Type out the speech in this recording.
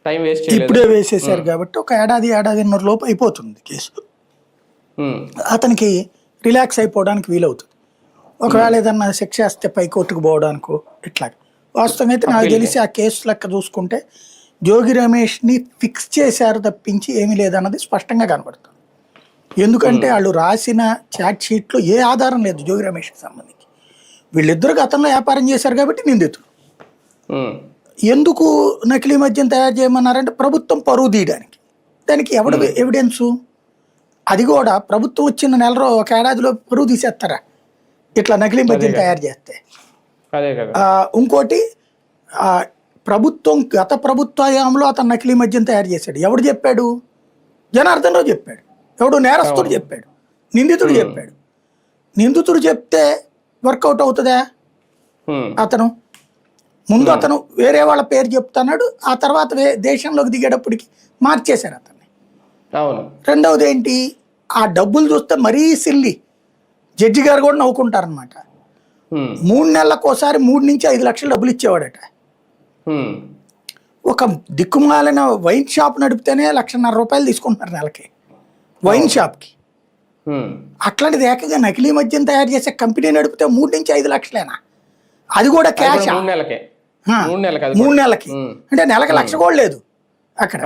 Time waste చేయలేదు. ఇప్పుడే వేసేసారు కాబట్టి ఒక ఏడాదిన్నర లోపు అయిపోతుంది కేసు. అతనికి రిలాక్స్ అయిపోవడానికి వీలవుతుంది. ఒకవేళ ఏదన్నా శిక్ష వేస్తే పైకోర్టుకు పోవడానికో ఇట్లా. వాస్తవంగా అయితే నాకు తెలిసి ఆ కేసు లెక్క చూసుకుంటే జోగి రమేష్ని ఫిక్స్ చేశారు తప్పించి ఏమీ లేదన్నది స్పష్టంగా కనబడుతుంది. ఎందుకంటే వాళ్ళు రాసిన చాట్ షీట్లో ఏ ఆధారం లేదు జోగి రమేష్కి సంబంధించి. వీళ్ళిద్దరు గతంలో వ్యాపారం చేశారు కాబట్టి నిందితులు. ఎందుకు నకిలీ మద్యం తయారు చేయమన్నారంటే ప్రభుత్వం పరువు తీయడానికి. దానికి ఎవడు ఎవిడెన్సు? అది కూడా ప్రభుత్వం వచ్చిన నెలలో ఒక ఏడాదిలో పరువు తీసేస్తారా ఇట్లా నకిలీ మద్యం తయారు చేస్తే? ఇంకోటి ప్రభుత్వం గత ప్రభుత్వంలో అతను నకిలీ మద్యం తయారు చేశాడు. ఎవడు చెప్పాడు? జనార్దన్ రావు చెప్పాడు. ఎవడు? నేరస్తుడు చెప్పాడు, నిందితుడు చెప్పాడు. నిందితుడు చెప్తే వర్కౌట్ అవుతుందా? అతను ముందు అతను వేరే వాళ్ళ పేరు చెప్తున్నాడు, ఆ తర్వాత దేశంలోకి దిగేటప్పటికి మార్చేశారు అతన్ని. రెండవది ఏంటి, ఆ డబ్బులు చూస్తే మరీ సిల్లి. జడ్జి గారు కూడా నవ్వుకుంటారనమాట. 3 నెలలకు ఒకసారి 3 నుంచి 5 లక్షలు డబ్బులు ఇచ్చేవాడట. ఒక దిక్కుమాలిన వైన్ షాప్ నడిపితేనే ₹1,50,000 తీసుకుంటున్నారు నెలకి వైన్ షాప్కి. అట్లాంటిది ఏకంగా నకిలీ మద్యం తయారు చేసే కంపెనీ నడిపితే 3 నుంచి 5 లక్షలేనా? అది కూడా క్యాష్. 3 నెలలకి అంటే నెలకి 1,00,000 కూడా లేదు అక్కడ.